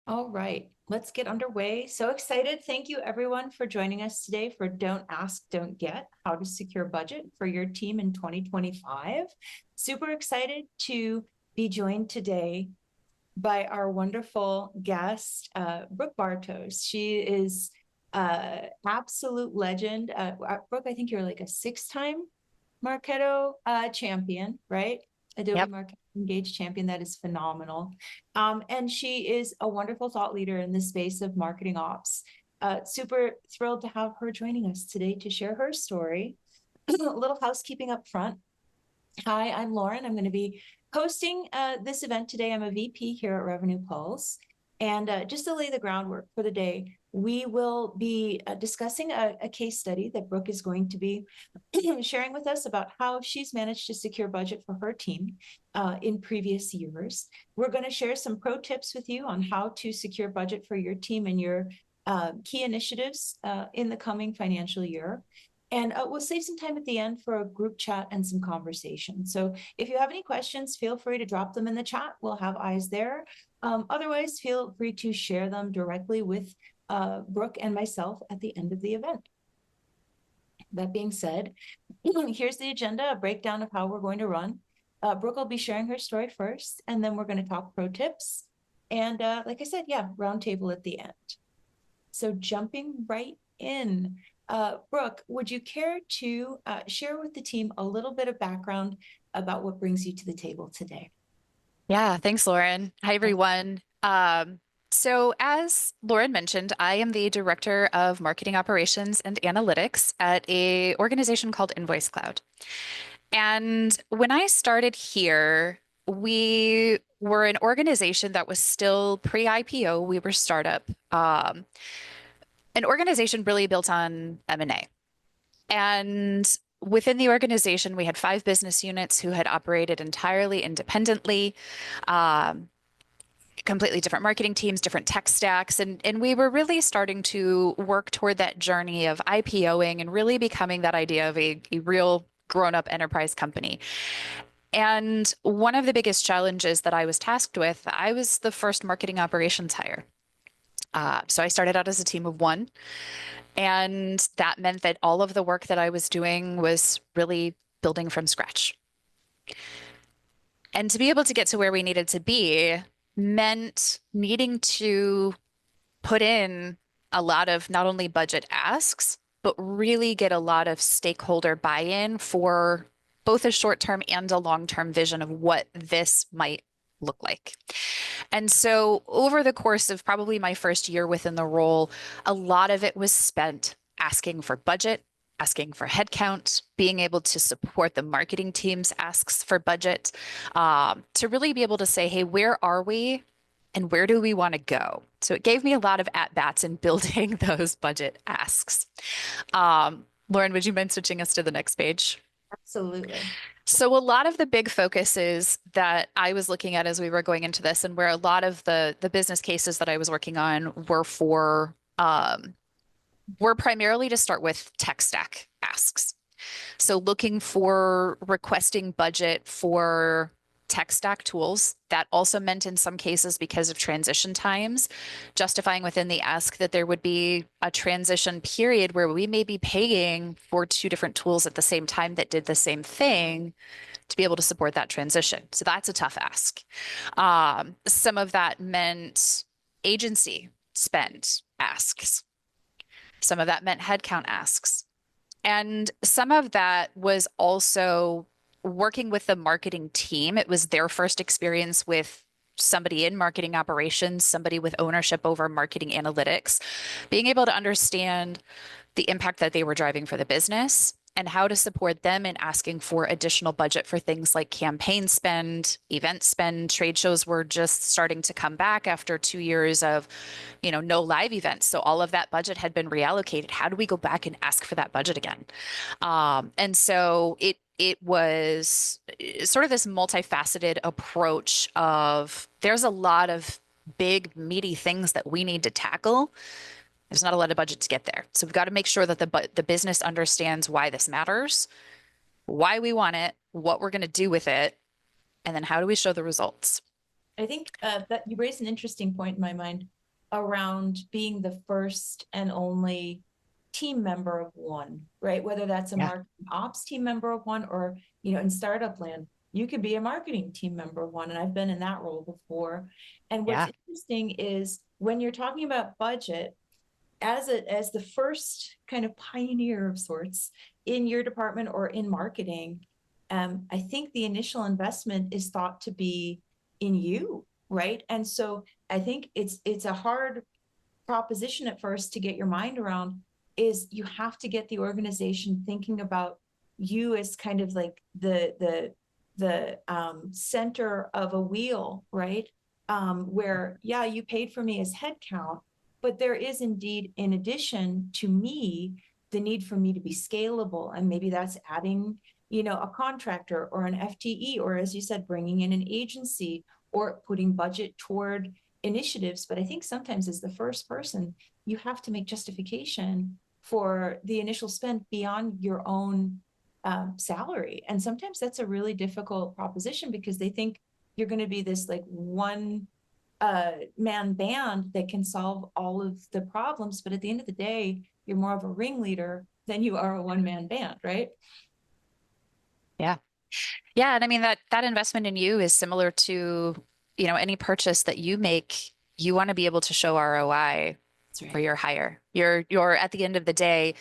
All right, let's get underway. So excited. Thank you everyone for joining us today for Don't Ask, Don't Get, How to Secure Budget for Your Team in 2025. Super excited to be joined today by our wonderful guest, Brooke Bartos. She is absolute legend. Brooke, I think you're like a six-time Marketo champion, right? Adobe Yep. Marketo Engage champion. That is phenomenal. And she is a wonderful thought leader in the space of marketing ops. Super thrilled to have her joining us today to share her story. A little housekeeping up front. Hi, I'm Lauren. I'm going to be hosting this event today. I'm a VP here at Revenue Pulse. And just to lay the groundwork for the day, we will be discussing a case study that Brooke is going to be sharing with us about how she's managed to secure budget for her team in previous years. We're going to share some pro tips with you on how to secure budget for your team and your key initiatives in the coming financial year. And we'll save some time at the end for a group chat and some conversation. So if you have any questions, feel free to drop them in the chat. We'll have eyes there. Otherwise, feel free to share them directly with Brooke and myself at the end of the event. That being said, here's the agenda, a breakdown of how we're going to run. Brooke will be sharing her story first, and then we're going to talk pro tips. And like I said, yeah, roundtable at the end. So jumping right in, Brooke, would you care to share with the team a little bit of background about what brings you to the table today? Yeah, thanks, Lauren. Hi, everyone. So as Lauren mentioned, I am the Director of Marketing Operations and Analytics at a organization called Invoice Cloud. And when I started here, we were an organization that was still pre-IPO. We were startup, an organization really built on M&A. And within the organization, we had 5 business units who had operated entirely independently, um, completely different marketing teams, different tech stacks. And we were really starting to work toward that journey of IPOing and really becoming that idea of a real grown-up enterprise company. And one of the biggest challenges that I was tasked with, I was the first marketing operations hire. So I started out as a team of one. And that meant that all of the work that I was doing was really building from scratch. And to be able to get to where we needed to be meant needing to put in a lot of not only budget asks, but really get a lot of stakeholder buy-in for both a short-term and a long-term vision of what this might look like. And so over the course of probably my first year within the role, a lot of it was spent asking for budget, asking for headcount, being able to support the marketing team's asks for budget, to really be able to say, hey, where are we and where do we want to go? So it gave me a lot of at-bats in building those budget asks. Lauren, would you mind switching us to the next page? Absolutely. So a lot of the big focuses that I was looking at as we were going into this, and where a lot of the business cases that I was working on were primarily to start with tech stack asks. So looking for requesting budget for tech stack tools. That also meant in some cases, because of transition times, justifying within the ask that there would be a transition period where we may be paying for 2 different tools at the same time that did the same thing to be able to support that transition. So that's a tough ask. Some of that meant agency spend asks. Some of that meant headcount asks. And some of that was also working with the marketing team. It was their first experience with somebody in marketing operations, somebody with ownership over marketing analytics, being able to understand the impact that they were driving for the business and how to support them in asking for additional budget for things like campaign spend, event spend. Trade shows were just starting to come back after 2 years of, no live events. So all of that budget had been reallocated. How do we go back and ask for that budget again? And so it was sort of this multifaceted approach of there's a lot of big meaty things that we need to tackle. There's not a lot of budget to get there. So we've got to make sure that the business understands why this matters, why we want it, what we're going to do with it, and then how do we show the results. I think that you raised an interesting point in my mind around being the first and only team member of one, right? Whether that's a Yeah. marketing ops team member of one, or, in startup land, you could be a marketing team member of one. And I've been in that role before. And what's Yeah. interesting is when you're talking about budget, as the first kind of pioneer of sorts in your department or in marketing, I think the initial investment is thought to be in you, right? And so I think it's a hard proposition at first to get your mind around. Is you have to get the organization thinking about you as kind of like the center of a wheel, right? Where, yeah, you paid for me as headcount, but there is indeed, in addition to me, the need for me to be scalable. And maybe that's adding, a contractor or an FTE, or as you said, bringing in an agency or putting budget toward initiatives. But I think sometimes as the first person, you have to make justification for the initial spend beyond your own salary. And sometimes that's a really difficult proposition because they think you're going to be this like one man band that can solve all of the problems. But at the end of the day, you're more of a ringleader than you are a one man band, right? Yeah. Yeah. And I mean, that investment in you is similar to, any purchase that you make, you want to be able to show ROI That's for right. your hire. You're at the end of the day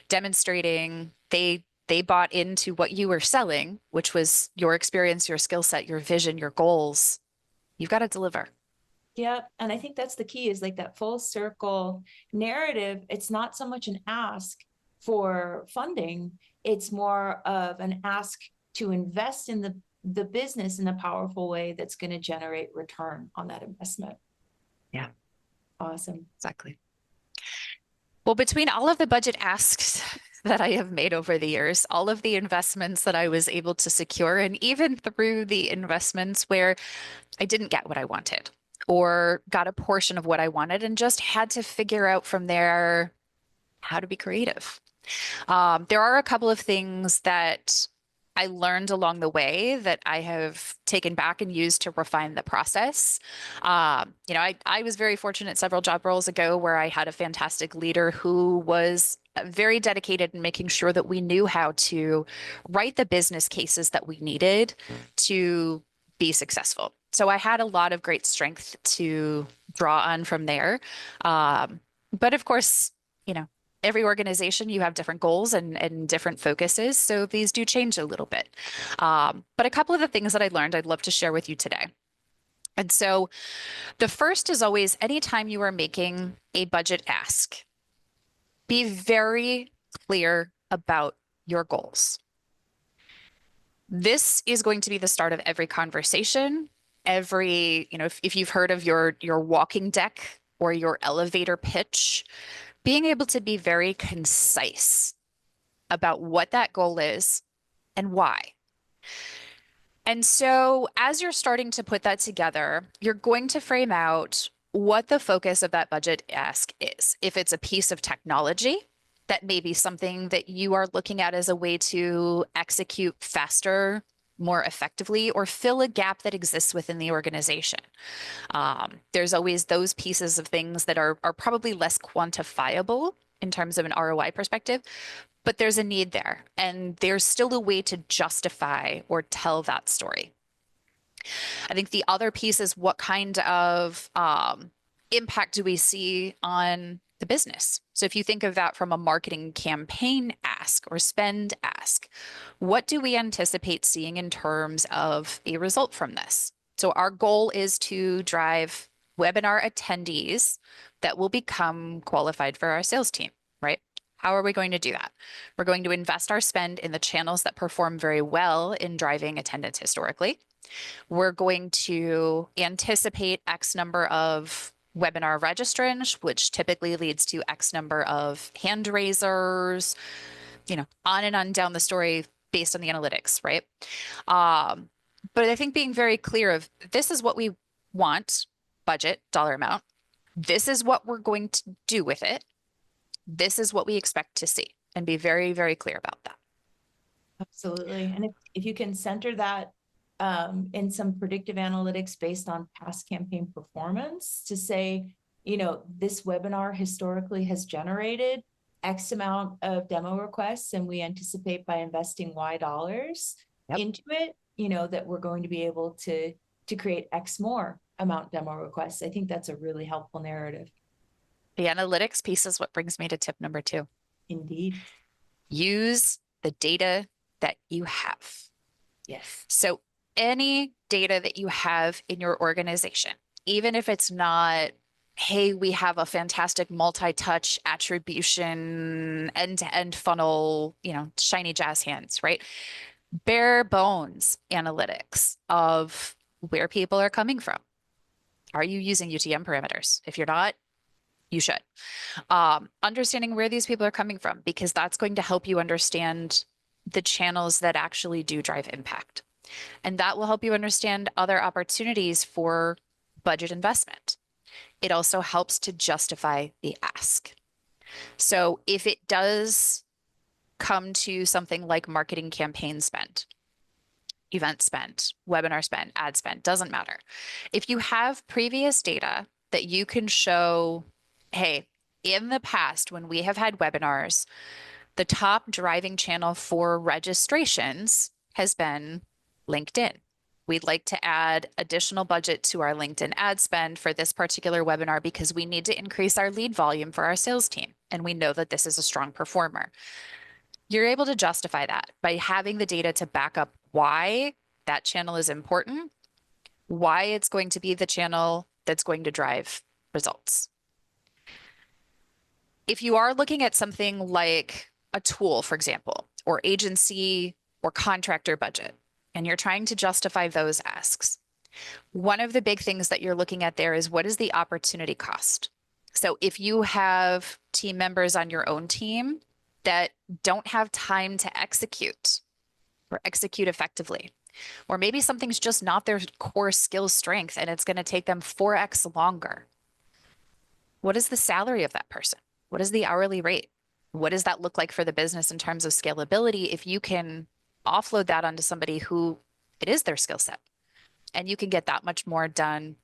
demonstrating they bought into what you were selling, which was your experience, your skill set, your vision, your goals. You've got to deliver. Yeah. And I think that's the key, is like that full circle narrative. It's not so much an ask for funding, it's more of an ask to invest in the business in a powerful way that's going to generate return on that investment. Yeah, Awesome. exactly. Well, between all of the budget asks that I have made over the years, all of the investments that I was able to secure, and even through the investments where I didn't get what I wanted or got a portion of what I wanted and just had to figure out from there how to be creative. There are a couple of things that I learned along the way that I have taken back and used to refine the process. I was very fortunate several job roles ago where I had a fantastic leader who was very dedicated in making sure that we knew how to write the business cases that we needed to be successful. So I had a lot of great strength to draw on from there. But of course, you know, every organization, you have different goals and different focuses. So these do change a little bit. But a couple of the things that I learned, I'd love to share with you today. And so the first is always anytime you are making a budget ask, be very clear about your goals. This is going to be the start of every conversation. If you've heard of your walking deck or your elevator pitch, being able to be very concise about what that goal is and why. And so, as you're starting to put that together, you're going to frame out what the focus of that budget ask is. If it's a piece of technology, that may be something that you are looking at as a way to execute faster, more effectively, or fill a gap that exists within the organization. There's always those pieces of things that are probably less quantifiable in terms of an ROI perspective, but there's a need there, and there's still a way to justify or tell that story. I think the other piece is what kind of impact do we see on the business? So if you think of that from a marketing campaign ask or spend ask, what do we anticipate seeing in terms of a result from this? So our goal is to drive webinar attendees that will become qualified for our sales team, right? How are we going to do that? We're going to invest our spend in the channels that perform very well in driving attendance historically. We're going to anticipate X number of webinar registrants, which typically leads to X number of hand raisers, on and on down the story based on the analytics, right? But I think being very clear of this is what we want, budget, dollar amount. This is what we're going to do with it. This is what we expect to see, and be very, very clear about that. Absolutely. And if you can center that and some predictive analytics based on past campaign performance to say, this webinar historically has generated X amount of demo requests, and we anticipate by investing Y dollars into it, that we're going to be able to create X more amount demo requests. I think that's a really helpful narrative. The analytics piece is what brings me to tip number 2. Indeed. Use the data that you have. Yes. So any data that you have in your organization, even if it's not, hey, we have a fantastic multi-touch attribution, end-to-end funnel, shiny jazz hands, right? Bare bones analytics of where people are coming from. Are you using UTM parameters? If you're not, you should. Understanding where these people are coming from, because that's going to help you understand the channels that actually do drive impact. And that will help you understand other opportunities for budget investment. It also helps to justify the ask. So if it does come to something like marketing campaign spend, event spend, webinar spend, ad spend, doesn't matter. If you have previous data that you can show, hey, in the past, when we have had webinars, the top driving channel for registrations has been LinkedIn. We'd like to add additional budget to our LinkedIn ad spend for this particular webinar because we need to increase our lead volume for our sales team. And we know that this is a strong performer. You're able to justify that by having the data to back up why that channel is important, why it's going to be the channel that's going to drive results. If you are looking at something like a tool, for example, or agency or contractor budget, and you're trying to justify those asks, one of the big things that you're looking at there is what is the opportunity cost? So if you have team members on your own team that don't have time to execute or execute effectively, or maybe something's just not their core skill strength and it's going to take them 4x longer, what is the salary of that person? What is the hourly rate? What does that look like for the business in terms of scalability if you can offload that onto somebody who it is their skill set and you can get that much more done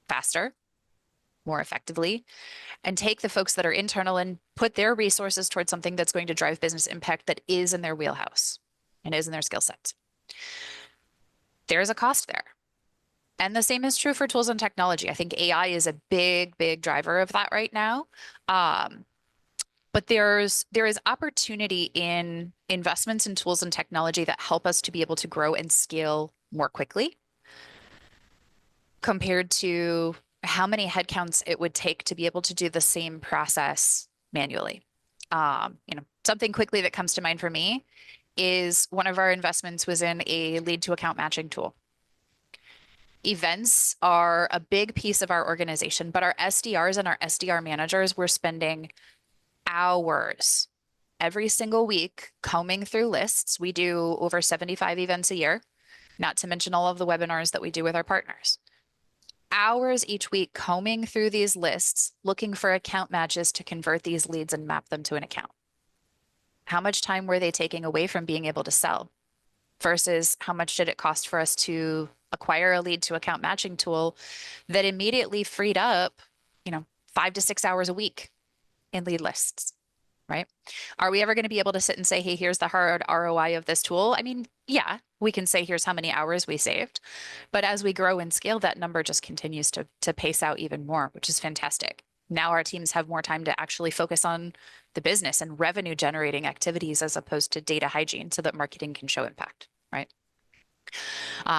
faster, more effectively, and take the folks that are internal and put their resources towards something that's going to drive business impact that is in their wheelhouse and is in their skill sets. There's a cost there. And the same is true for tools and technology. I think AI is a big, big driver of that right now. But there is opportunity in investments in tools and technology that help us to be able to grow and scale more quickly compared to how many headcounts it would take to be able to do the same process manually. Something quickly that comes to mind for me is one of our investments was in a lead to account matching tool. Events are a big piece of our organization, but our SDRs and our SDR managers were spending hours every single week combing through lists. We do over 75 events a year, not to mention all of the webinars that we do with our partners. Hours each week combing through these lists, looking for account matches to convert these leads and map them to an account. How much time were they taking away from being able to sell versus how much did it cost for us to acquire a lead to account matching tool that immediately freed up, 5 to 6 hours a week in lead lists, right? Are we ever going to be able to sit and say, hey, here's the hard ROI of this tool? I mean, yeah, we can say, here's how many hours we saved. But as we grow and scale, that number just continues to pace out even more, which is fantastic. Now our teams have more time to actually focus on the business and revenue generating activities as opposed to data hygiene so that marketing can show impact, right?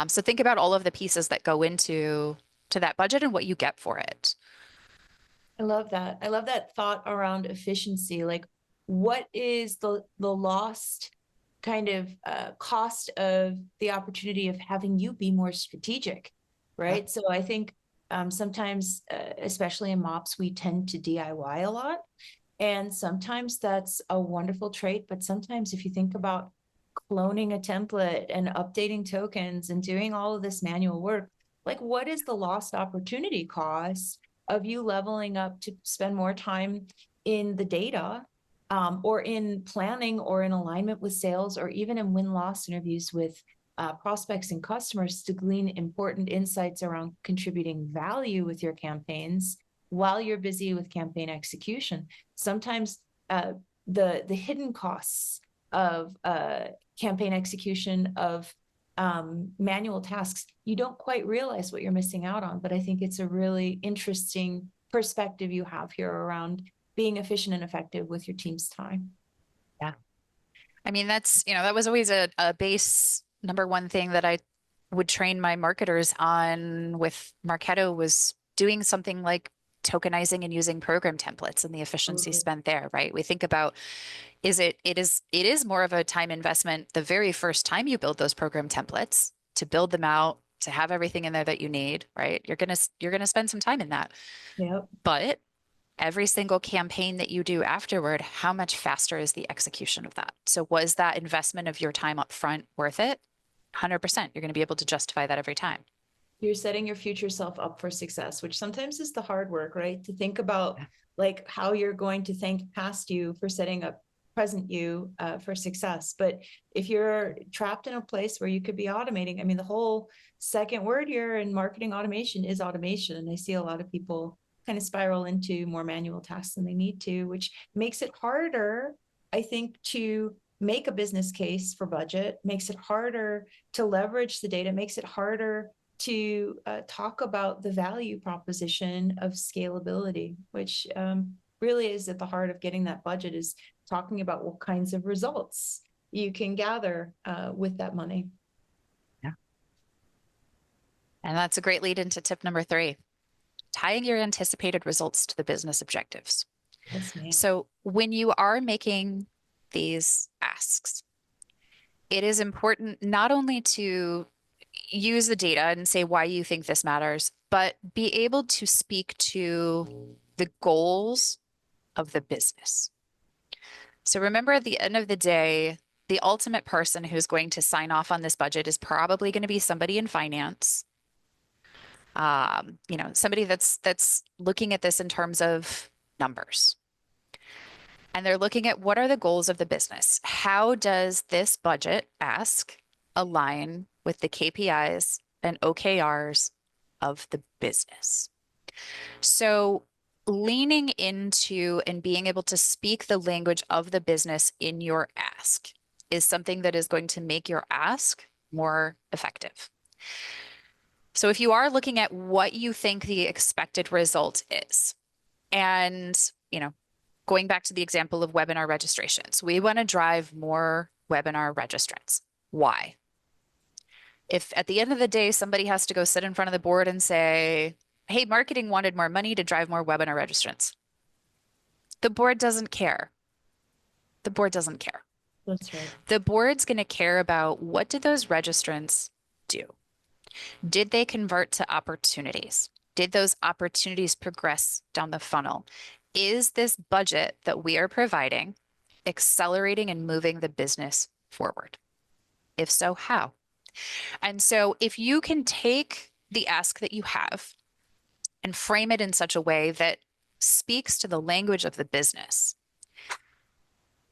So think about all of the pieces that go into that budget and what you get for it. I love that. I love that thought around efficiency. Like, what is the lost kind of cost of the opportunity of having you be more strategic, right? Yep. So I think sometimes, especially in MOPS, we tend to DIY a lot. And sometimes that's a wonderful trait. But sometimes if you think about cloning a template and updating tokens and doing all of this manual work, like, what is the lost opportunity cost of you leveling up to spend more time in the data, or in planning, or in alignment with sales, or even in win-loss interviews with prospects and customers to glean important insights around contributing value with your campaigns while you're busy with campaign execution. Sometimes the hidden costs of campaign execution, of manual tasks, you don't quite realize what you're missing out on. But I think it's a really interesting perspective you have here around being efficient and effective with your team's time. Yeah. I mean, that's, that was always a base number one thing that I would train my marketers on with Marketo, was doing something like tokenizing and using program templates and the efficiency spent there, right? We think about, it is more of a time investment the very first time you build those program templates, to build them out, to have everything in there that you need, right? You're going to spend some time in that. Yep. But every single campaign that you do afterward, how much faster is the execution of that? So was that investment of your time up front worth it? 100%. You're going to be able to justify that every time. You're setting your future self up for success, which sometimes is the hard work, right? To think about like how you're going to thank past you for setting up present you for success. But if you're trapped in a place where you could be automating, I mean, the whole second word here in marketing automation is automation. And I see a lot of people kind of spiral into more manual tasks than they need to, which makes it harder, I think, to make a business case for budget, makes it harder to leverage the data, makes it harder to talk about the value proposition of scalability, which really is at the heart of getting that budget, is talking about what kinds of results you can gather with that money. Yeah. And that's a great lead into tip number 3, tying your anticipated results to the business objectives. Yes, ma'am. So when you are making these asks, it is important not only to use the data and say why you think this matters, but be able to speak to the goals of the business. So remember, at the end of the day, the ultimate person who's going to sign off on this budget is probably going to be somebody in finance. Somebody that's looking at this in terms of numbers. And they're looking at, what are the goals of the business? How does this budget ask align with the KPIs and OKRs of the business? So leaning into and being able to speak the language of the business in your ask is something that is going to make your ask more effective. So if you are looking at what you think the expected result is, and, going back to the example of webinar registrations, we want to drive more webinar registrants. Why? If at the end of the day, somebody has to go sit in front of the board and say, hey, marketing wanted more money to drive more webinar registrants, the board doesn't care. The board doesn't care. That's right. The board's going to care about, what did those registrants do? Did they convert to opportunities? Did those opportunities progress down the funnel? Is this budget that we are providing accelerating and moving the business forward? If so, how? And so if you can take the ask that you have and frame it in such a way that speaks to the language of the business,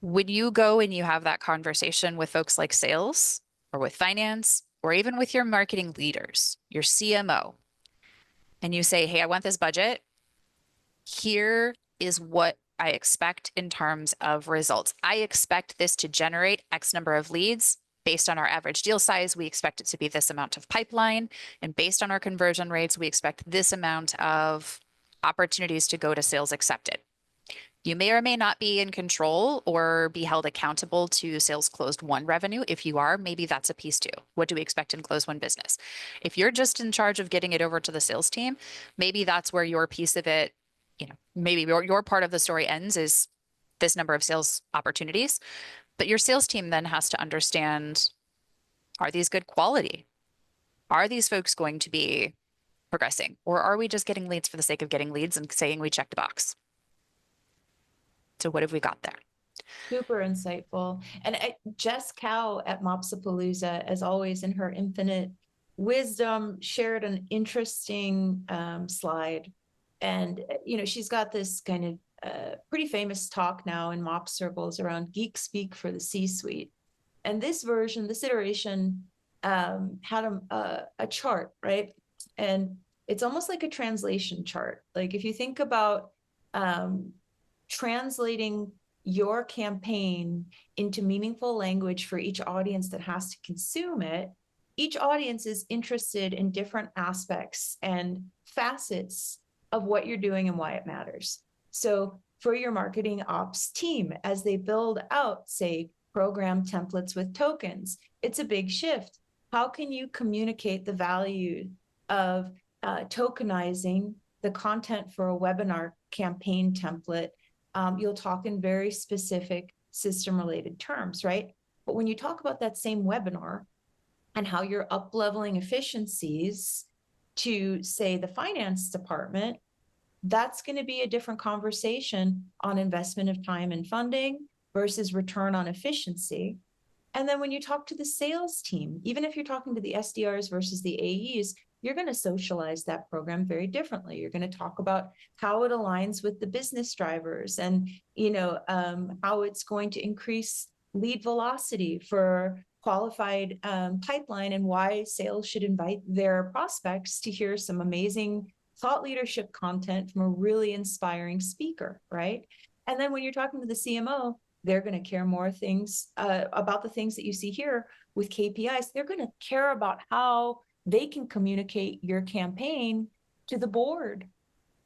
when you go and you have that conversation with folks like sales or with finance, or even with your marketing leaders, your CMO, and you say, hey, I want this budget. Here is what I expect in terms of results. I expect this to generate X number of leads. Based on our average deal size, we expect it to be this amount of pipeline. And based on our conversion rates, we expect this amount of opportunities to go to sales accepted. You may or may not be in control or be held accountable to sales closed won revenue. If you are, maybe that's a piece too. What do we expect in close won business? If you're just in charge of getting it over to the sales team, maybe that's where your piece of it, maybe your part of the story ends, is this number of sales opportunities. But your sales team then has to understand, are these good quality? Are these folks going to be progressing? Or are we just getting leads for the sake of getting leads and saying we checked the box? So what have we got there? Super insightful. And Jess Cow at Mopsapalooza, as always, in her infinite wisdom, shared an interesting slide. And, she's got this kind of pretty famous talk now in mop circles around geek speak for the C-suite. And this iteration had a chart, right? And it's almost like a translation chart. Like if you think about translating your campaign into meaningful language for each audience that has to consume it, each audience is interested in different aspects and facets of what you're doing and why it matters. So for your marketing ops team, as they build out, say, program templates with tokens, it's a big shift. How can you communicate the value of tokenizing the content for a webinar campaign template? You'll talk in very specific system related terms, right? But when you talk about that same webinar and how you're up leveling efficiencies to, say, the finance department, that's going to be a different conversation on investment of time and funding versus return on efficiency. And then when you talk to the sales team, even if you're talking to the SDRs versus the AEs, you're going to socialize that program very differently. You're going to talk about how it aligns with the business drivers and, how it's going to increase lead velocity for qualified pipeline and why sales should invite their prospects to hear some amazing thought leadership content from a really inspiring speaker, right? And then when you're talking to the CMO, they're going to care more things about the things that you see here with KPIs. They're going to care about how they can communicate your campaign to the board,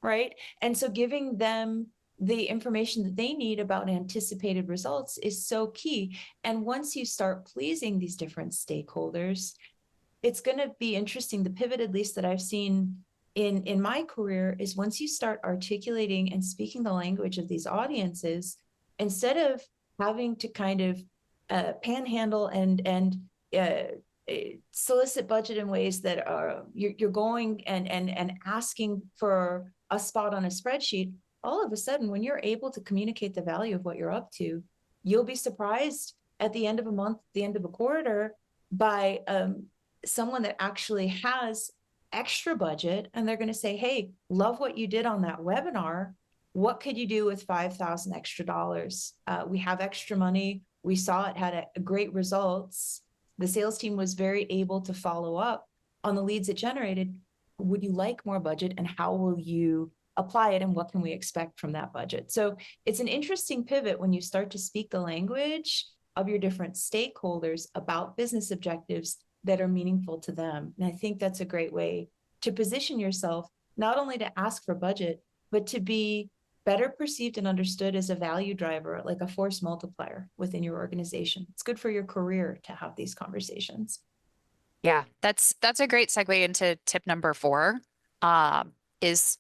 right? And so giving them the information that they need about anticipated results is so key. And once you start pleasing these different stakeholders, it's going to be interesting. The pivot, at least that I've seen in my career, is once you start articulating and speaking the language of these audiences, instead of having to kind of panhandle and solicit budget in ways that are you're going and asking for a spot on a spreadsheet, all of a sudden, when you're able to communicate the value of what you're up to, you'll be surprised at the end of a month, the end of a quarter, by someone that actually has extra budget, and they're going to say, hey, love what you did on that webinar. What could you do with 5,000 extra dollars? We have extra money. We saw it had great results. The sales team was very able to follow up on the leads it generated. Would you like more budget, and how will you apply it, and what can we expect from that budget? So it's an interesting pivot when you start to speak the language of your different stakeholders about business objectives that are meaningful to them. And I think that's a great way to position yourself, not only to ask for budget, but to be better perceived and understood as a value driver, like a force multiplier within your organization. It's good for your career to have these conversations. Yeah, that's a great segue into tip number 4, is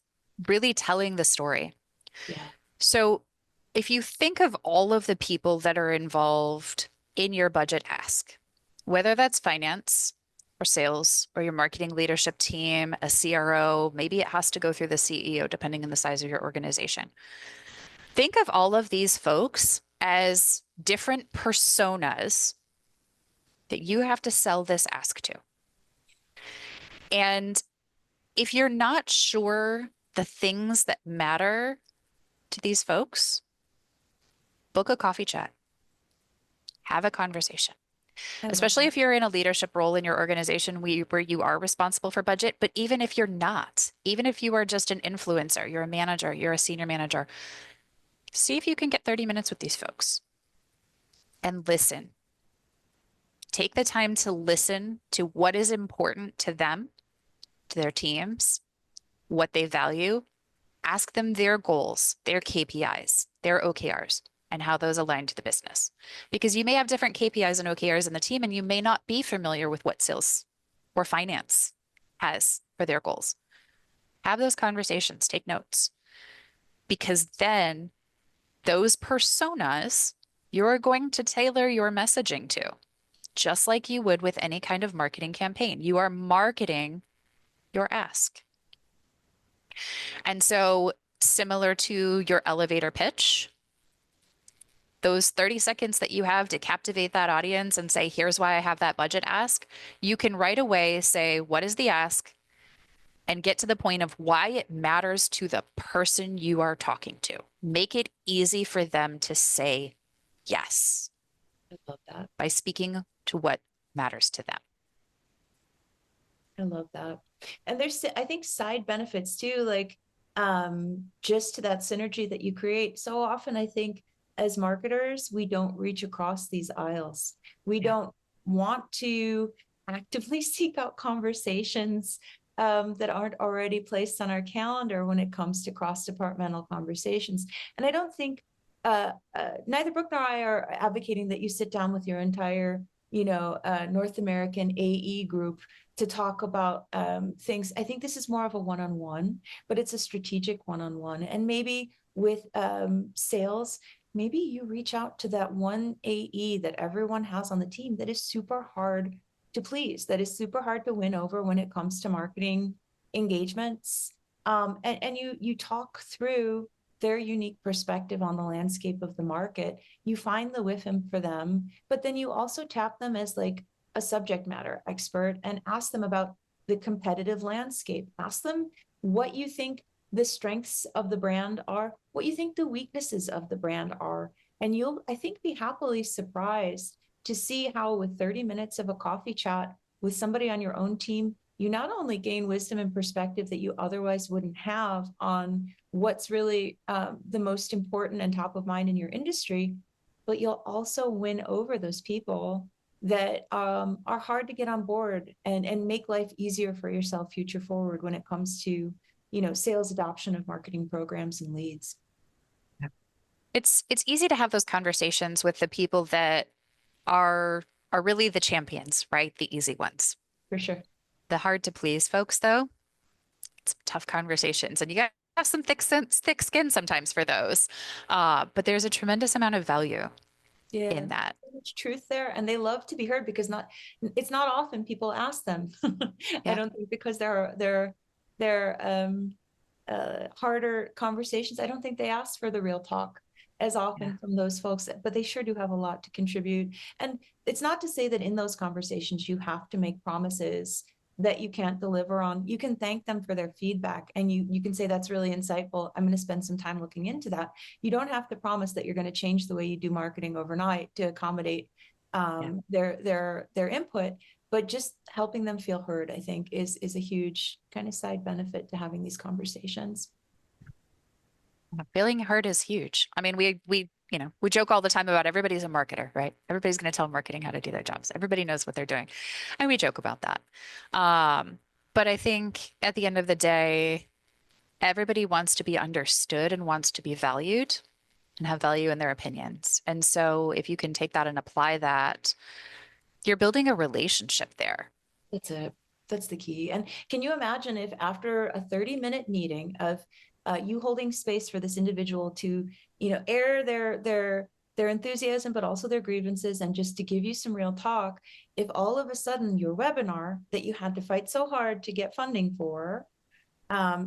really telling the story. Yeah. So if you think of all of the people that are involved in your budget ask, whether that's finance or sales or your marketing leadership team, a CRO, maybe it has to go through the CEO, depending on the size of your organization. Think of all of these folks as different personas that you have to sell this ask to. And if you're not sure the things that matter to these folks, book a coffee chat, have a conversation. Especially if you're in a leadership role in your organization where you are responsible for budget. But even if you're not, even if you are just an influencer, you're a manager, you're a senior manager, see if you can get 30 minutes with these folks and listen. Take the time to listen to what is important to them, to their teams, what they value. Ask them their goals, their KPIs, their OKRs, and how those align to the business. Because you may have different KPIs and OKRs in the team, and you may not be familiar with what sales or finance has for their goals. Have those conversations, take notes, because then those personas you're going to tailor your messaging to, just like you would with any kind of marketing campaign. You are marketing your ask. And so, similar to your elevator pitch, those 30 seconds that you have to captivate that audience and say, here's why I have that budget ask, you can right away say, what is the ask? And get to the point of why it matters to the person you are talking to. Make it easy for them to say yes. I love that. By speaking to what matters to them. I love that. And there's, I think, side benefits too, like just to that synergy that you create. So often, I think as marketers, we don't reach across these aisles. We Yeah. don't want to actively seek out conversations that aren't already placed on our calendar when it comes to cross-departmental conversations. And I don't think neither Brooke nor I are advocating that you sit down with your entire, North American AE group to talk about things. I think this is more of a one-on-one, but it's a strategic one-on-one. And maybe with sales, maybe you reach out to that one AE that everyone has on the team that is super hard to please, that is super hard to win over when it comes to marketing engagements. And you talk through their unique perspective on the landscape of the market. You find the WIFM for them, but then you also tap them as like a subject matter expert and ask them about the competitive landscape. Ask them what you think the strengths of the brand are, what you think the weaknesses of the brand are. And you'll, I think, be happily surprised to see how with 30 minutes of a coffee chat with somebody on your own team, you not only gain wisdom and perspective that you otherwise wouldn't have on what's really the most important and top of mind in your industry, but you'll also win over those people that are hard to get on board and make life easier for yourself future forward when it comes to, sales adoption of marketing programs and leads. It's easy to have those conversations with the people that are are really the champions, right? The easy ones. For sure. The hard to please folks, though, it's tough conversations, and you got to have some thick skin sometimes for those. But there's a tremendous amount of value Yeah, in that. so much truth there, and they love to be heard because it's not often people ask them. I Yeah, don't think because they're harder conversations. I don't think they ask for the real talk as yeah, often from those folks, but they sure do have a lot to contribute. And it's not to say that in those conversations you have to make promises that you can't deliver on. You can thank them for their feedback and you can say that's really insightful. I'm going to spend some time looking into that. You don't have to promise that you're going to change the way you do marketing overnight to accommodate yeah. their input, but just helping them feel heard, I think, is a huge kind of side benefit to having these conversations. Feeling heard is huge. I mean, we joke all the time about everybody's a marketer, right? Everybody's going to tell marketing how to do their jobs. Everybody knows what they're doing, and we joke about that. But I think at the end of the day, everybody wants to be understood and wants to be valued and have value in their opinions. And so if you can take that and apply that, you're building a relationship there. That's it. That's the key. And can you imagine if after a 30-minute meeting of you holding space for this individual to, air their enthusiasm, but also their grievances, and just to give you some real talk, if all of a sudden your webinar that you had to fight so hard to get funding for,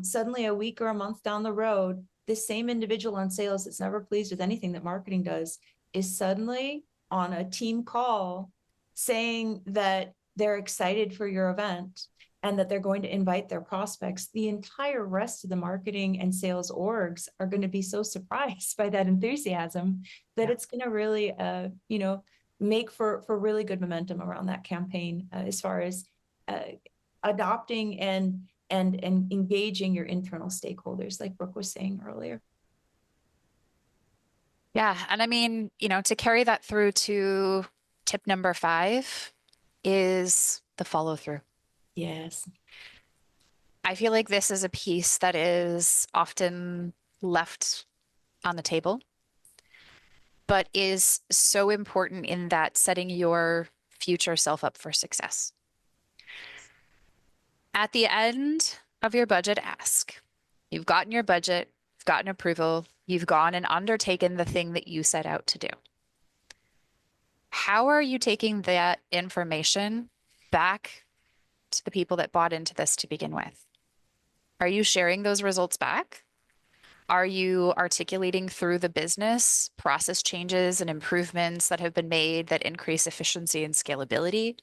suddenly a week or a month down the road, this same individual on sales that's never pleased with anything that marketing does is suddenly on a team call saying that they're excited for your event and that they're going to invite their prospects, the entire rest of the marketing and sales orgs are going to be so surprised by that enthusiasm that Yeah. it's going to really, make for really good momentum around that campaign as far as uh, adopting and engaging your internal stakeholders, like Brooke was saying earlier. Yeah. And I mean, to carry that through to tip number 5 is the follow through. Yes. I feel like this is a piece that is often left on the table, but is so important in that setting your future self up for success. At the end of your budget ask, you've gotten your budget, you've gotten approval, you've gone and undertaken the thing that you set out to do. How are you taking that information back to the people that bought into this to begin with? Are you sharing those results back? Are you articulating through the business process changes and improvements that have been made that increase efficiency and scalability?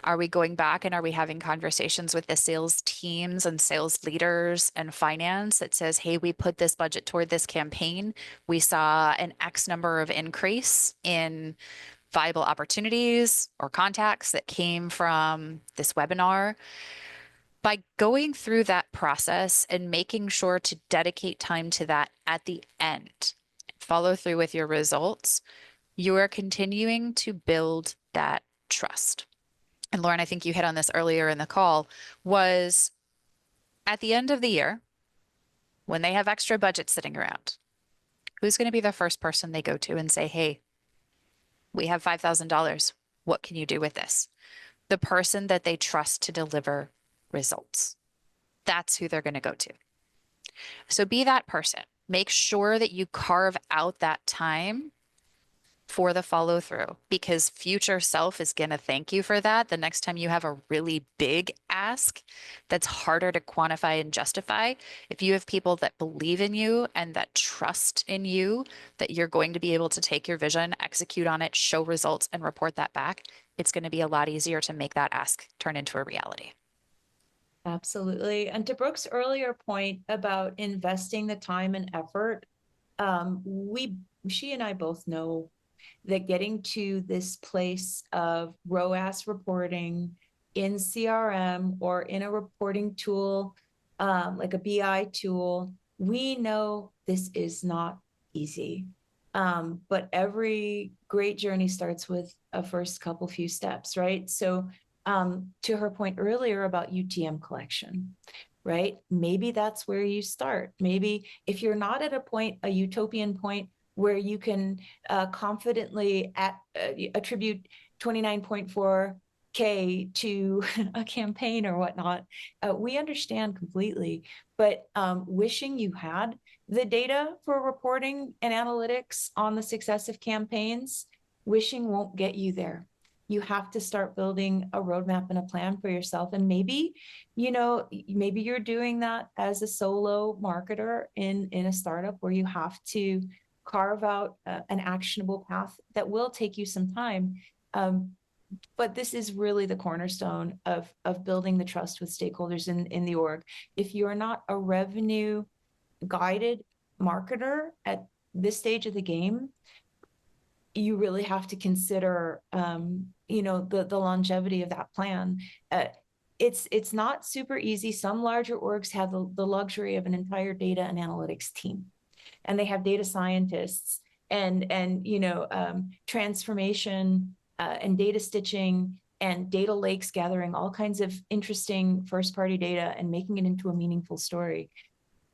Are we going back and are we having conversations with the sales teams and sales leaders and finance that says, hey, we put this budget toward this campaign. We saw an X number of increase in viable opportunities or contacts that came from this webinar. By going through that process and making sure to dedicate time to that at the end, follow through with your results, you are continuing to build that trust. And Lauren, I think you hit on this earlier in the call, was at the end of the year, when they have extra budget sitting around, who's going to be the first person they go to and say, hey, we have $5,000. What can you do with this? The person that they trust to deliver results. That's who they're going to go to. So be that person. Make sure that you carve out that time for the follow through because future self is going to thank you for that. The next time you have a really big ask that's harder to quantify and justify, if you have people that believe in you and that trust in you, that you're going to be able to take your vision, execute on it, show results, and report that back, it's going to be a lot easier to make that ask turn into a reality. Absolutely. And to Brooke's earlier point about investing the time and effort, she and I both know that getting to this place of ROAS reporting in CRM or in a reporting tool, like a BI tool, we know this is not easy. But every great journey starts with a first couple few steps, right? So to her point earlier about UTM collection, right? Maybe that's where you start. Maybe if you're not at a point, a utopian point where you can confidently attribute 29.4K to a campaign or whatnot, we understand completely. But wishing you had the data for reporting and analytics on the success of campaigns, wishing won't get you there. You have to start building a roadmap and a plan for yourself. And maybe, maybe you're doing that as a solo marketer in a startup where you have to carve out an actionable path that will take you some time. But this is really the cornerstone of building the trust with stakeholders in the org. If you're not a revenue guided marketer at this stage of the game, you really have to consider, the longevity of that plan. It's not super easy. Some larger orgs have the luxury of an entire data and analytics team, and they have data scientists and transformation and data stitching and data lakes, gathering all kinds of interesting first party data and making it into a meaningful story.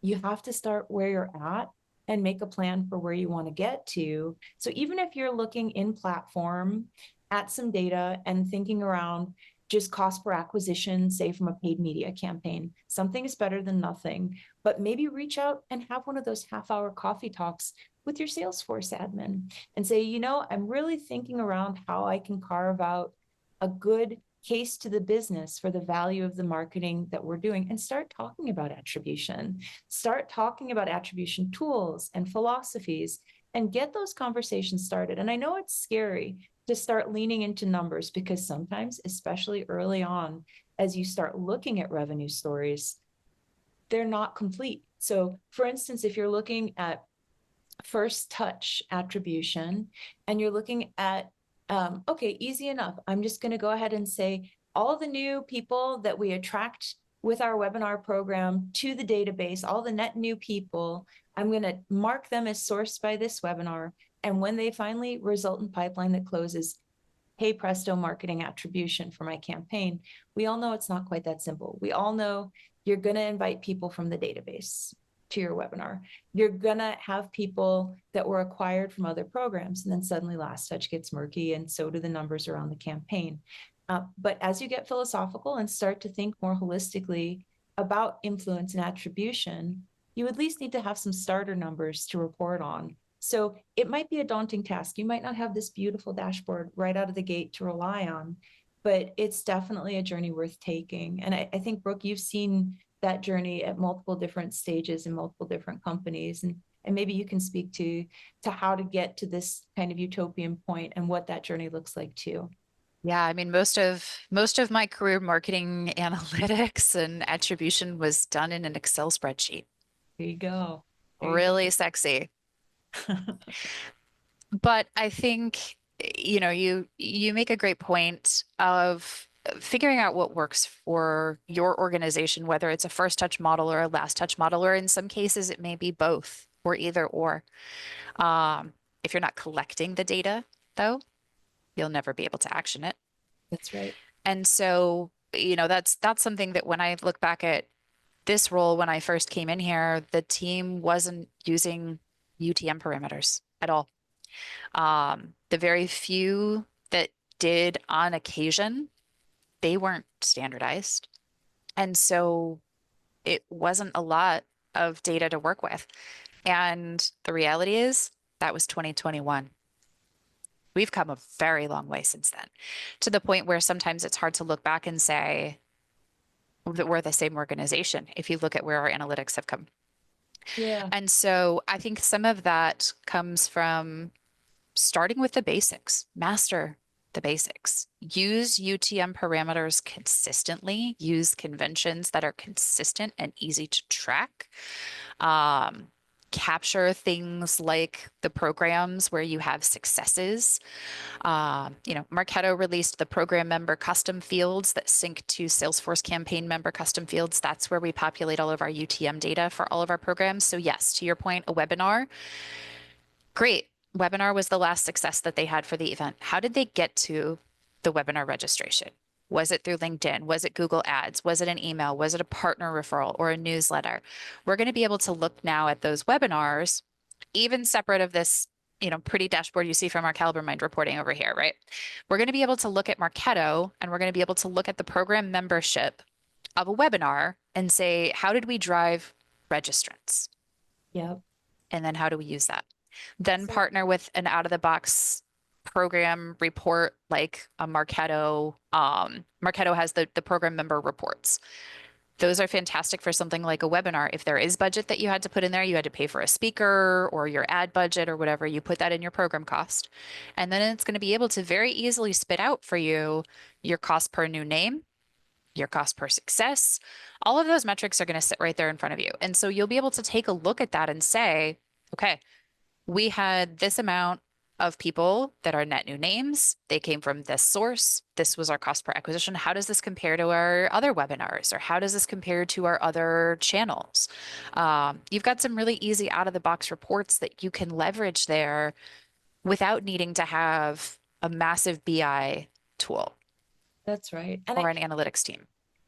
You have to start where you're at and make a plan for where you want to get to. So even if you're looking in platform at some data and thinking around just cost per acquisition, say from a paid media campaign, something is better than nothing. But maybe reach out and have one of those half-hour coffee talks with your Salesforce admin and say, I'm really thinking around how I can carve out a good case to the business for the value of the marketing that we're doing, and start talking about attribution. Start talking about attribution tools and philosophies and get those conversations started. And I know it's scary to start leaning into numbers because sometimes, especially early on, as you start looking at revenue stories, they're not complete. So for instance, if you're looking at first touch attribution and you're looking at okay, easy enough. I'm just going to go ahead and say all the new people that we attract with our webinar program to the database, all the net new people, I'm going to mark them as sourced by this webinar. And when they finally result in pipeline that closes, hey, presto, marketing attribution for my campaign. We all know it's not quite that simple. We all know you're going to invite people from the database to your webinar. You're going to have people that were acquired from other programs, and then suddenly Last Touch gets murky, and so do the numbers around the campaign. But as you get philosophical and start to think more holistically about influence and attribution, you at least need to have some starter numbers to report on. So it might be a daunting task. You might not have this beautiful dashboard right out of the gate to rely on, but it's definitely a journey worth taking. And I think, Brooke, you've seen that journey at multiple different stages in multiple different companies. And maybe you can speak to how to get to this kind of utopian point and what that journey looks like too. Yeah, I mean, most of my career marketing analytics and attribution was done in an Excel spreadsheet. There you go. There you Really sexy. go. But I think, you make a great point of figuring out what works for your organization, whether it's a first touch model or a last touch model, or in some cases it may be both or either or. If you're not collecting the data, though, you'll never be able to action it. That's right. And so, that's something that when I look back at this role, when I first came in here, the team wasn't using UTM parameters at all. The very few that did on occasion, they weren't standardized. And so it wasn't a lot of data to work with. And the reality is that was 2021. We've come a very long way since then, to the point where sometimes it's hard to look back and say that we're the same organization if you look at where our analytics have come. Yeah, And so I think some of that comes from starting with the basics, master the basics, use UTM parameters consistently, use conventions that are consistent and easy to track. Capture things like the programs where you have successes. Marketo released the program member custom fields that sync to Salesforce campaign member custom fields. That's where we populate all of our UTM data for all of our programs. So yes, to your point, a webinar, great. Webinar was the last success that they had for the event. How did they get to the webinar registration? Was it through LinkedIn? Was it Google Ads? Was it an email? Was it a partner referral or a newsletter? We're going to be able to look now at those webinars, even separate of this, pretty dashboard you see from our Caliber Mind reporting over here, right? We're going to be able to look at Marketo, and we're going to be able to look at the program membership of a webinar and say, how did we drive registrants? yep. And then how do we use that? Then So partner with an out of the box program report like a Marketo. Marketo has the program member reports. Those are fantastic for something like a webinar. If there is budget that you had to put in there, you had to pay for a speaker or your ad budget or whatever, you put that in your program cost. And then it's going to be able to very easily spit out for you your cost per new name, your cost per success. All of those metrics are going to sit right there in front of you. And so you'll be able to take a look at that and say, okay, we had this amount of people that are net new names. They came from this source. This was our cost per acquisition. How does this compare to our other webinars? Or how does this compare to our other channels? You've got some really easy out of the box reports that you can leverage there without needing to have a massive BI tool that's right. And or an analytics team.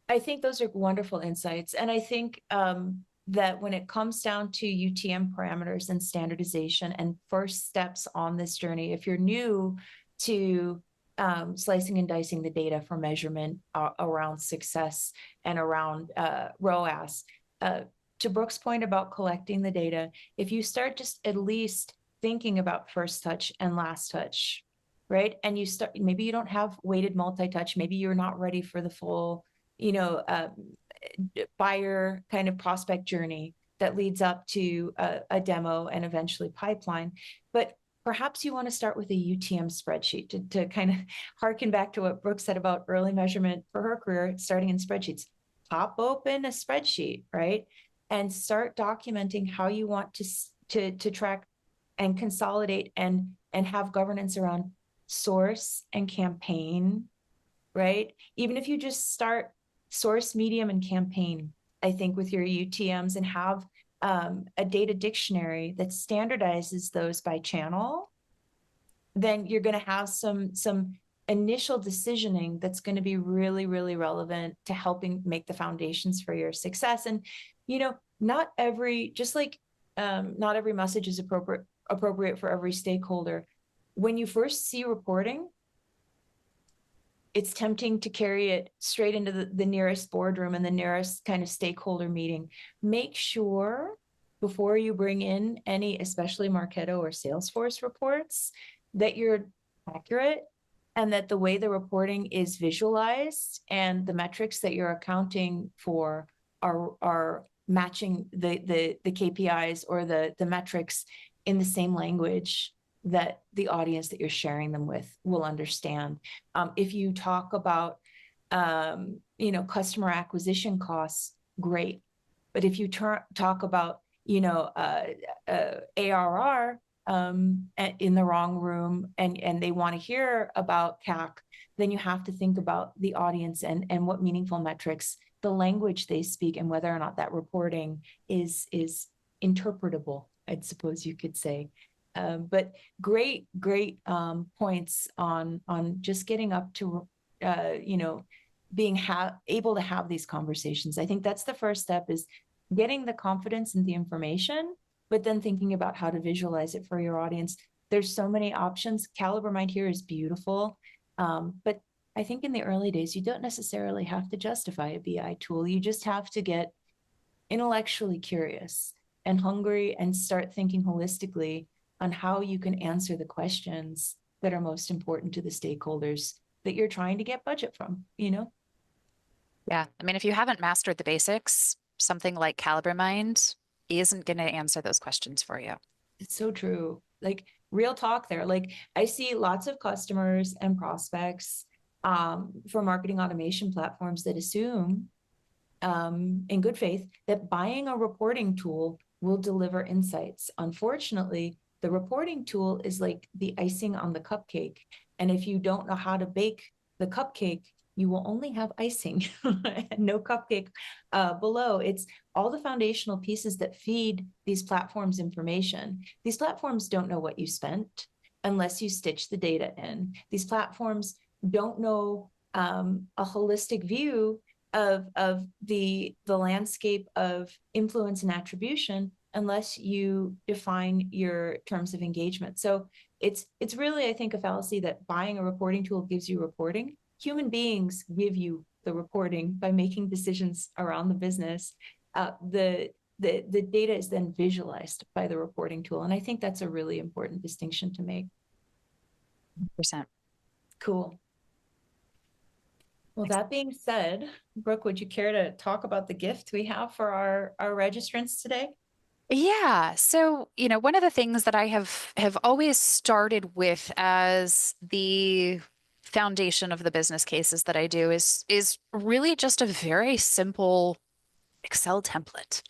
I think those are wonderful insights. And I think that when it comes down to UTM parameters and standardization and first steps on this journey, if you're new to slicing and dicing the data for measurement around success and around ROAS, to Brooke's point about collecting the data, if you start just at least thinking about first touch and last touch, right? And you start, maybe you don't have weighted multi-touch, maybe you're not ready for the full, buyer kind of prospect journey that leads up to a demo and eventually pipeline. But perhaps you want to start with a UTM spreadsheet to kind of harken back to what Brooke said about early measurement for her career, starting in spreadsheets. Pop open a spreadsheet, right? And start documenting how you want to track and consolidate and have governance around source and campaign, right? Even if you just start source, medium, and campaign, I think with your UTMs, and have a data dictionary that standardizes those by channel, then you're going to have some initial decisioning that's going to be really, really relevant to helping make the foundations for your success. And not every message is appropriate for every stakeholder. When you first see reporting, it's tempting to carry it straight into the nearest boardroom and the nearest kind of stakeholder meeting. Make sure before you bring in any, especially Marketo or Salesforce reports, that you're accurate and that the way the reporting is visualized and the metrics that you're accounting for are matching the KPIs or the metrics in the same language that the audience that you're sharing them with will understand. If you talk about, customer acquisition costs, great. But if you talk about, ARR in the wrong room and they want to hear about CAC, then you have to think about the audience and what meaningful metrics, the language they speak, and whether or not that reporting is interpretable, I suppose you could say. But great points on just getting up to being able to have these conversations. I think that's the first step, is getting the confidence in the information, but then thinking about how to visualize it for your audience. There's so many options. Caliber Mind here is beautiful. But I think in the early days, you don't necessarily have to justify a BI tool. You just have to get intellectually curious and hungry and start thinking holistically on how you can answer the questions that are most important to the stakeholders that you're trying to get budget from, Yeah. I mean, if you haven't mastered the basics, something like Caliber Mind isn't going to answer those questions for you. It's so true. Like, real talk there. Like, I see lots of customers and prospects for marketing automation platforms that assume in good faith that buying a reporting tool will deliver insights. Unfortunately, the reporting tool is like the icing on the cupcake. And if you don't know how to bake the cupcake, you will only have icing and no cupcake below. It's all the foundational pieces that feed these platforms information. These platforms don't know what you spent unless you stitch the data in. These platforms don't know a holistic view of the landscape of influence and attribution unless you define your terms of engagement. So it's really, I think, a fallacy that buying a reporting tool gives you reporting. Human beings give you the reporting by making decisions around the business. The data is then visualized by the reporting tool, and I think that's a really important distinction to make. Percent. Cool. Well, that being said, Brooke, would you care to talk about the gift we have for our registrants today? Yeah. So, one of the things that I have always started with as the foundation of the business cases that I do is really just a very simple Excel template.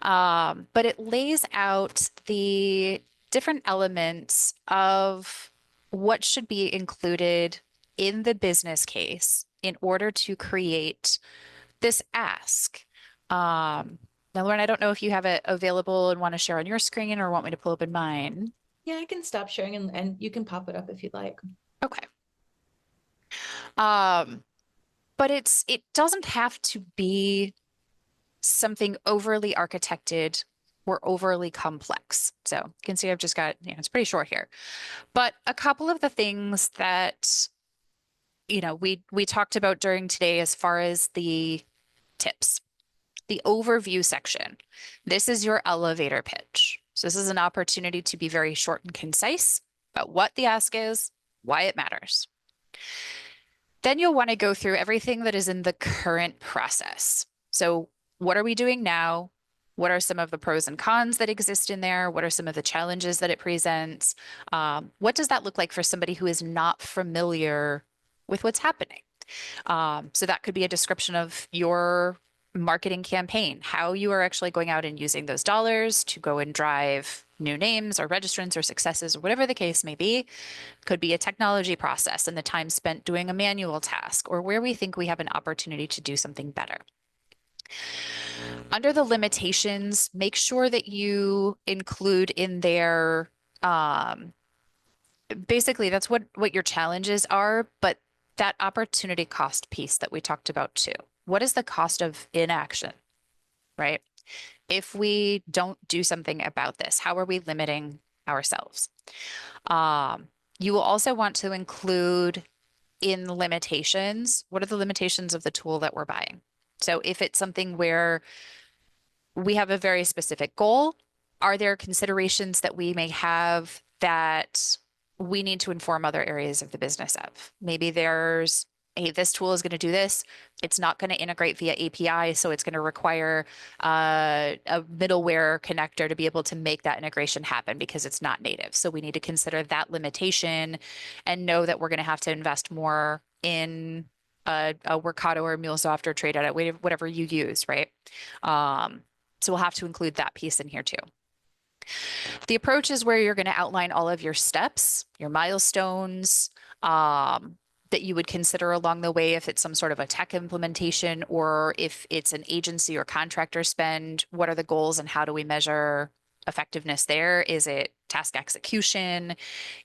But it lays out the different elements of what should be included in the business case in order to create this ask. Now, Lauren, I don't know if you have it available and want to share on your screen or want me to pull up in mine. Yeah, I can stop sharing and you can pop it up if you'd like. Okay. But it doesn't have to be something overly architected or overly complex. So you can see I've just got, it's pretty short here. But a couple of the things that, we talked about during today as far as the tips, the overview section. This is your elevator pitch. So this is an opportunity to be very short and concise about what the ask is, why it matters. Then you'll want to go through everything that is in the current process. So what are we doing now? What are some of the pros and cons that exist in there? What are some of the challenges that it presents? What does that look like for somebody who is not familiar with what's happening? So that could be a description of your marketing campaign, how you are actually going out and using those dollars to go and drive new names or registrants or successes or whatever the case may be. Could be a technology process and the time spent doing a manual task, or where we think we have an opportunity to do something better. Under the limitations, make sure that you include in there, basically that's what your challenges are, but that opportunity cost piece that we talked about too. What is the cost of inaction, right? If we don't do something about this, how are we limiting ourselves? You will also want to include in the limitations, what are the limitations of the tool that we're buying? So if it's something where we have a very specific goal, are there considerations that we may have that we need to inform other areas of the business of? Maybe there's, hey, this tool is going to do this. It's not going to integrate via API, so it's going to require a middleware connector to be able to make that integration happen because it's not native. So we need to consider that limitation and know that we're going to have to invest more in a Workato or MuleSoft or TradeEdit, whatever you use, right? So we'll have to include that piece in here too. The approach is where you're going to outline all of your steps, your milestones, the that you would consider along the way if it's some sort of a tech implementation or if it's an agency or contractor spend? What are the goals and how do we measure effectiveness there? Is it task execution?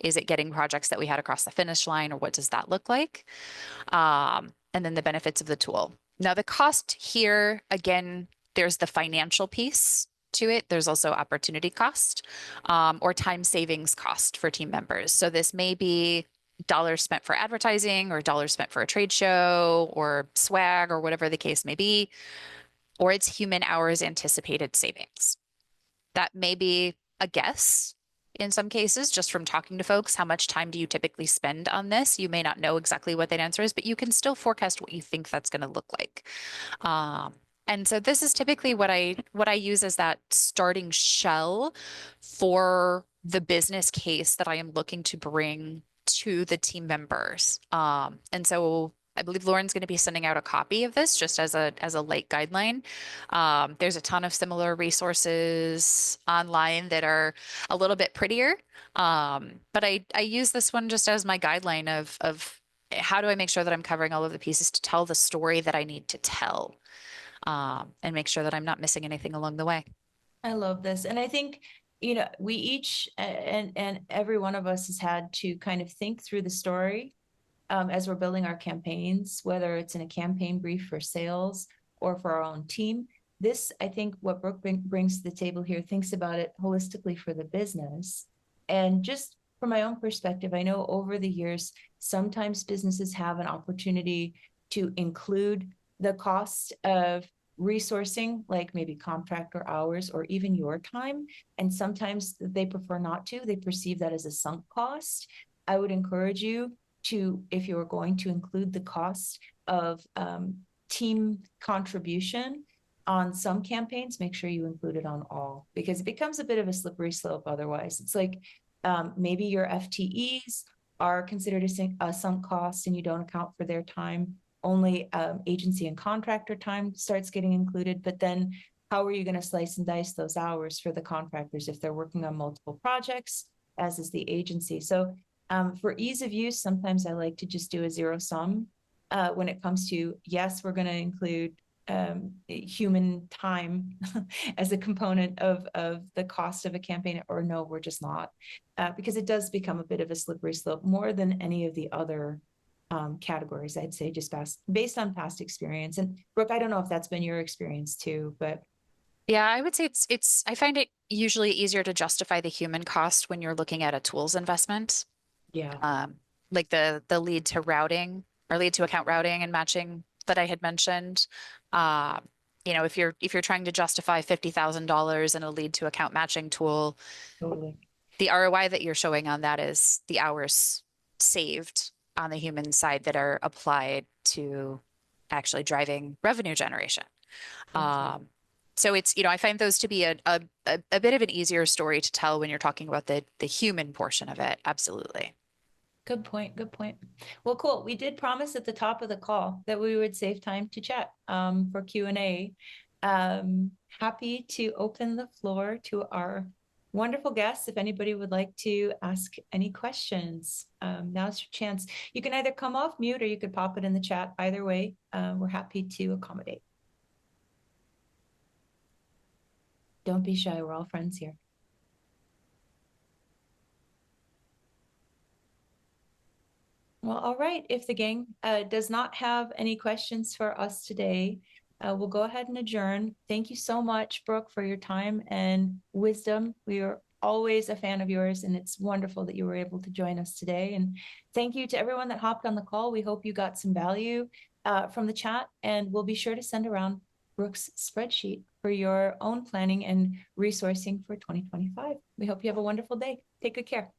Is it getting projects that we had across the finish line, or what does that look like? And then the benefits of the tool. Now, the cost here, again, there's the financial piece to it. There's also opportunity cost, or time savings cost for team members. So this may be dollars spent for advertising or dollars spent for a trade show or swag or whatever the case may be, or it's human hours anticipated savings. That may be a guess in some cases, just from talking to folks. How much time do you typically spend on this? You may not know exactly what that answer is, but you can still forecast what you think that's going to look like. And so this is typically what I use as that starting shell for the business case that I am looking to bring to the team members. And so I believe Lauren's going to be sending out a copy of this just as a light guideline. There's a ton of similar resources online that are a little bit prettier. But I use this one just as my guideline of how do I make sure that I'm covering all of the pieces to tell the story that I need to tell, and make sure that I'm not missing anything along the way. I love this. And I think, we each and every one of us has had to kind of think through the story as we're building our campaigns, whether it's in a campaign brief for sales or for our own team. This, I think, what Brooke brings to the table here, thinks about it holistically for the business. And just from my own perspective, I know over the years, sometimes businesses have an opportunity to include the cost of resourcing, like maybe contractor hours or even your time. And sometimes they prefer not to. They perceive that as a sunk cost. I would encourage you to, if you're going to include the cost of team contribution on some campaigns, make sure you include it on all, because it becomes a bit of a slippery slope otherwise. It's like maybe your FTEs are considered a sunk cost and you don't account for their time. Only agency and contractor time starts getting included, but then how are you going to slice and dice those hours for the contractors if they're working on multiple projects, as is the agency? So for ease of use, sometimes I like to just do a zero sum when it comes to, yes, we're going to include human time as a component of the cost of a campaign, or no, we're just not, because it does become a bit of a slippery slope more than any of the other categories, I'd say, just based on past experience. And Brooke, I don't know if that's been your experience too, but Yeah, I would say I find it usually easier to justify the human cost when you're looking at a tools investment. yeah, Like the lead to routing or lead to account routing and matching that I had mentioned. Uh, if you're trying to justify $50,000 in a lead to account matching tool, totally. the ROI that you're showing on that is the hours saved on the human side that are applied to actually driving revenue generation. So it's, I find those to be a bit of an easier story to tell when you're talking about the human portion of it. Absolutely. Good point. Good point. Well, cool. We did promise at the top of the call that we would save time to chat for Q&A. Happy to open the floor to our wonderful guests. If anybody would like to ask any questions, now's your chance. You can either come off mute or you could pop it in the chat. Either way, we're happy to accommodate. Don't be shy. We're all friends here. Well, all right. If the gang does not have any questions for us today, we'll go ahead and adjourn. Thank you so much, Brooke, for your time and wisdom. We are always a fan of yours, and it's wonderful that you were able to join us today. And thank you to everyone that hopped on the call. We hope you got some value from the chat, and we'll be sure to send around Brooke's spreadsheet for your own planning and resourcing for 2025. We hope you have a wonderful day. Take good care.